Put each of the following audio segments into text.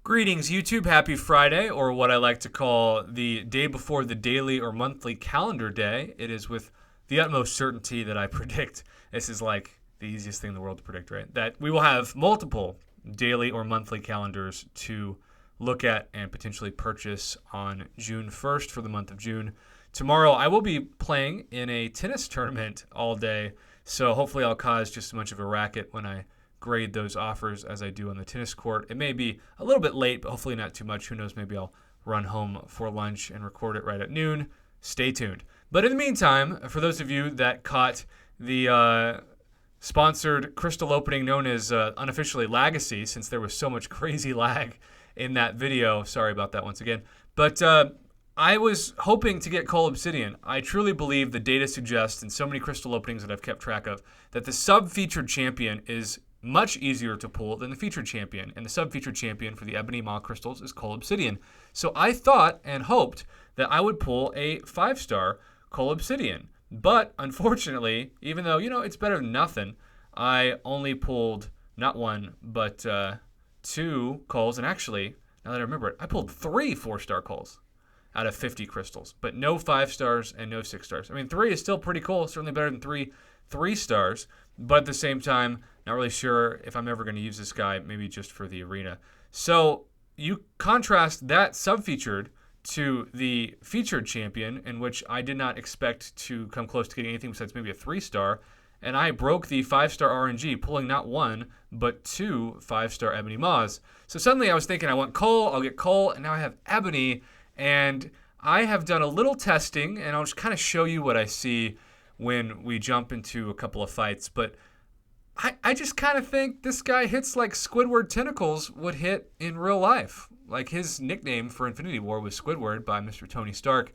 Greetings, YouTube. Happy Friday, or what I like to call the day before the daily or monthly calendar day. It is with the utmost certainty that I predict, this is like the easiest thing in the world to predict, right? That we will have multiple daily or monthly calendars to look at and potentially purchase on June 1st for the month of June. Tomorrow, I will be playing in a tennis tournament all day, so hopefully I'll cause just as much of a racket when I grade those offers as I do on the tennis court. It may be a little bit late, but hopefully not too much. Who knows? Maybe I'll run home for lunch and record it right at noon. Stay tuned. But in the meantime, for those of you that caught the sponsored crystal opening known as unofficially Legacy, since there was so much crazy lag in that video, sorry about that once again. But I was hoping to get CULL Obsidian. I truly believe the data suggests, in so many crystal openings that I've kept track of, that the sub-featured champion is much easier to pull than the featured champion. And the sub-featured champion for the Ebony Maw crystals is CULL Obsidian. So I thought and hoped that I would pull a 5-star CULL Obsidian. But unfortunately, even though, it's better than nothing, I only pulled not one, but 2 CULLs. And actually, now that I remember it, I pulled 3 4-star CULLs out of 50 crystals. But no 5 stars and no 6 stars. I mean, 3 is still pretty cool. Certainly better than 3 stars. But at the same time, not really sure if I'm ever going to use this guy, maybe just for the arena. So you contrast that sub-featured to the featured champion, in which I did not expect to come close to getting anything besides maybe a 3-star. And I broke the 5-star RNG, pulling not 1, but 2 5-star Ebony Maws. So suddenly I was thinking, I want CULL, I'll get CULL, and now I have Ebony. And I have done a little testing, and I'll just kind of show you what I see when we jump into a couple of fights. But I just kind of think this guy hits like Squidward Tentacles would hit in real life. Like his nickname for Infinity War was Squidward by Mr. Tony Stark.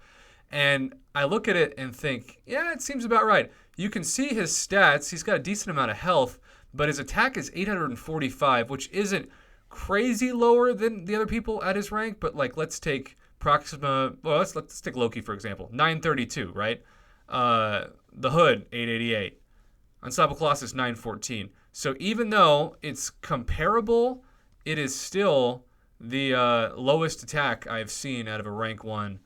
And I look at it and think, yeah, it seems about right. You can see his stats. He's got a decent amount of health, but his attack is 845, which isn't crazy lower than the other people at his rank. But like, let's take Proxima. Well, let's take Loki, for example. 932, right? The Hood, 888. Unstoppable Colossus, 914. So even though it's comparable, it is still the lowest attack I've seen out of a rank 1.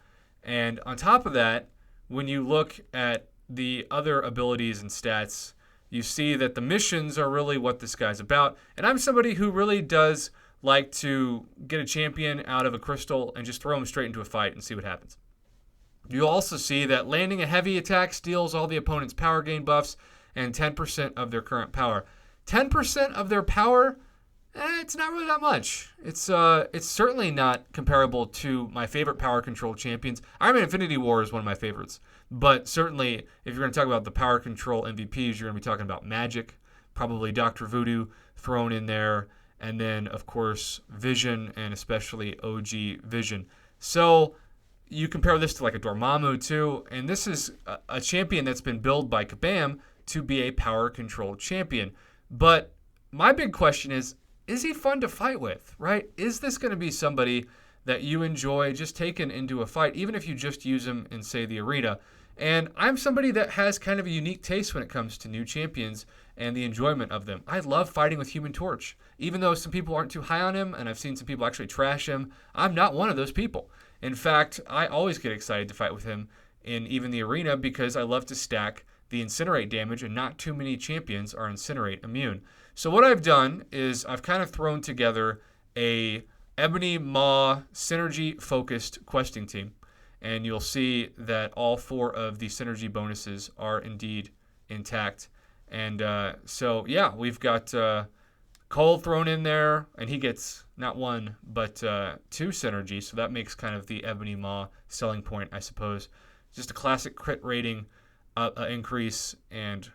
And on top of that, when you look at the other abilities and stats, you see that the missions are really what this guy's about. And I'm somebody who really does like to get a champion out of a crystal and just throw him straight into a fight and see what happens. You'll also see that landing a heavy attack steals all the opponent's power gain buffs and 10% of their current power. 10% of their power, it's not really that much. It's certainly not comparable to my favorite power control champions. Iron Man Infinity War is one of my favorites. But certainly, if you're going to talk about the power control MVPs, you're going to be talking about Magic, probably Dr. Voodoo thrown in there, and then, of course, Vision, and especially OG Vision. So you compare this to like a Dormammu too, and this is a champion that's been billed by Kabam to be a power control champion. But my big question is he fun to fight with, right? Is this going to be somebody that you enjoy just taking into a fight, even if you just use him in, say, the arena? And I'm somebody that has kind of a unique taste when it comes to new champions and the enjoyment of them. I love fighting with Human Torch. Even though some people aren't too high on him, and I've seen some people actually trash him, I'm not one of those people. In fact, I always get excited to fight with him in even the arena because I love to stack the Incinerate damage, and not too many champions are Incinerate immune. So what I've done is I've kind of thrown together a Ebony Maw synergy-focused questing team, and you'll see that all 4 of the synergy bonuses are indeed intact. And so, yeah, we've got CULL thrown in there, and he gets not 1, but 2 synergy, so that makes kind of the Ebony Maw selling point, I suppose. Just a classic crit rating increase, and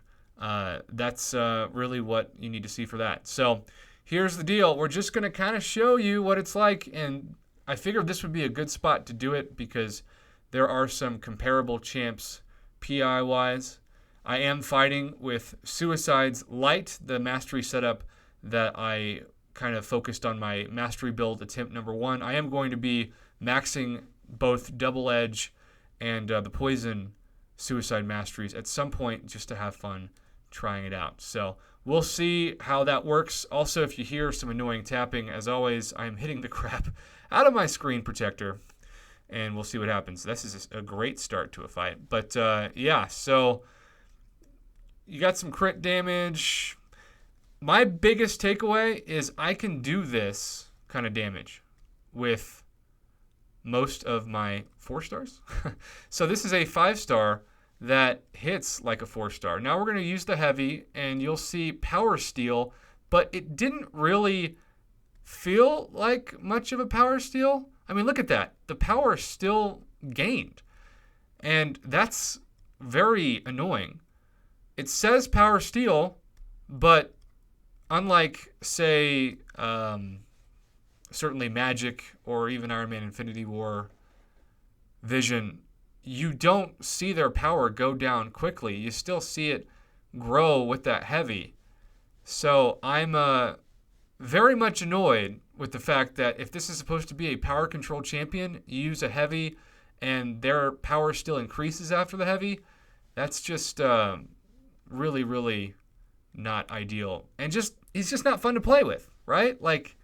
that's really what you need to see for that. So here's the deal. We're just going to kind of show you what it's like, and I figured this would be a good spot to do it because there are some comparable champs PI-wise. I am fighting with Suicide's Light, the mastery setup that I kind of focused on my mastery build attempt number 1. I am going to be maxing both Double Edge and the Poison Suicide Masteries at some point just to have fun trying it out. So we'll see how that works. Also, if you hear some annoying tapping, as always, I'm hitting the crap out of my screen protector, and we'll see what happens. This is a great start to a fight. But yeah, so you got some crit damage. My biggest takeaway is I can do this kind of damage with most of my 4-stars. So this is a 5-star that hits like a 4-star. Now we're going to use the heavy, and you'll see power steal, but it didn't really feel like much of a power steal. I mean, look at that. The power still gained, and that's very annoying. It says power steal, but unlike, say, certainly Magic or even Iron Man Infinity War Vision, you don't see their power go down quickly. You still see it grow with that heavy. So I'm very much annoyed with the fact that if this is supposed to be a power control champion, you use a heavy and their power still increases after the heavy. That's just really, really not ideal. And he's just not fun to play with, right? Like,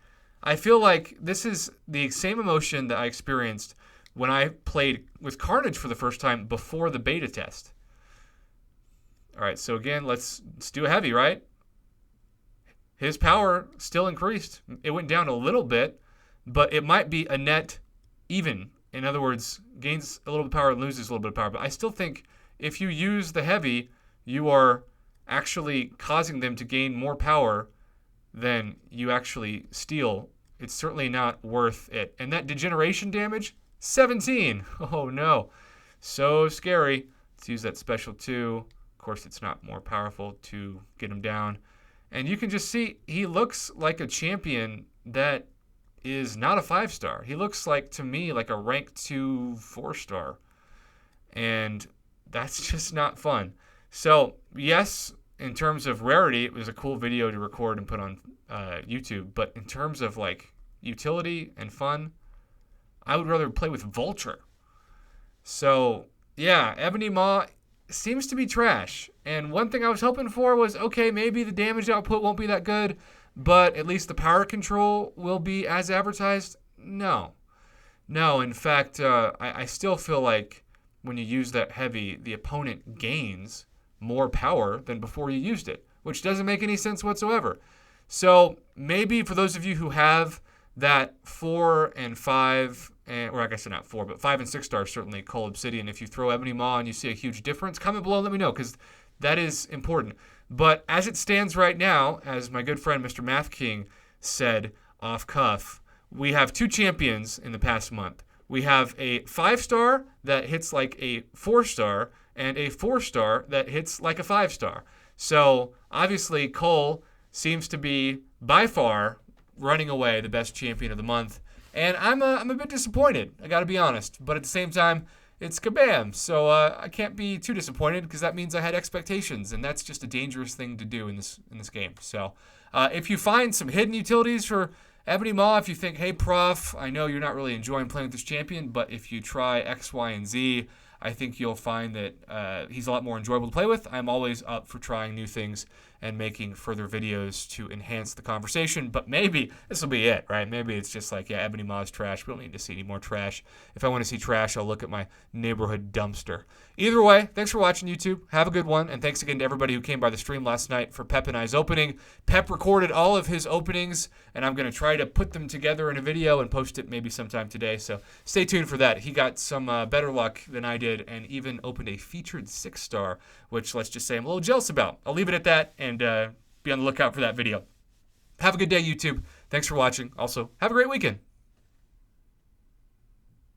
I feel like this is the same emotion that I experienced when I played with Carnage for the first time before the beta test. All right, so again, let's do a heavy, right? His power still increased. It went down a little bit, but it might be a net even. In other words, gains a little bit of power and loses a little bit of power. But I still think if you use the heavy, you are actually causing them to gain more power than you actually steal. It's certainly not worth it. And that degeneration damage, 17. Oh no. So scary. Let's use that special 2. Of course, it's not more powerful to get him down. And you can just see he looks like a champion that is not a 5-star. He looks like, to me, like a rank 2 4-star. And that's just not fun. So, yes, in terms of rarity, it was a cool video to record and put on YouTube. But in terms of, like, utility and fun, I would rather play with Vulture. So, yeah, Ebony Maw seems to be trash. And one thing I was hoping for was, okay, maybe the damage output won't be that good, but at least the power control will be as advertised. No, in fact, I still feel like when you use that heavy, the opponent gains more power than before you used it, which doesn't make any sense whatsoever. So maybe for those of you who have that 4 and 5, or I guess not 4, but 5 and 6 stars, certainly CULL Obsidian, if you throw Ebony Maw and you see a huge difference, comment below and let me know, because that is important. But as it stands right now, as my good friend Mr. Math King said off cuff, we have 2 champions in the past month. We have a 5-star that hits like a 4-star and a 4-star that hits like a 5-star. So obviously CULL seems to be by far running away the best champion of the month. And I'm a bit disappointed, I got to be honest. But at the same time, it's Kabam. So I can't be too disappointed because that means I had expectations. And that's just a dangerous thing to do in this game. So if you find some hidden utilities for Ebony Maw, if you think, hey, Prof, I know you're not really enjoying playing with this champion, but if you try X, Y, and Z, I think you'll find that he's a lot more enjoyable to play with. I'm always up for trying new things and making further videos to enhance the conversation. But maybe this will be it, right? Maybe it's just like, yeah, Ebony Maw is trash. We don't need to see any more trash. If I want to see trash, I'll look at my neighborhood dumpster. Either way, thanks for watching, YouTube. Have a good one. And thanks again to everybody who came by the stream last night for Pep and I's opening. Pep recorded all of his openings, and I'm going to try to put them together in a video and post it maybe sometime today. So stay tuned for that. He got some better luck than I did and even opened a featured 6-star, which let's just say I'm a little jealous about. I'll leave it at that and be on the lookout for that video. Have a good day, YouTube. Thanks for watching. Also, have a great weekend.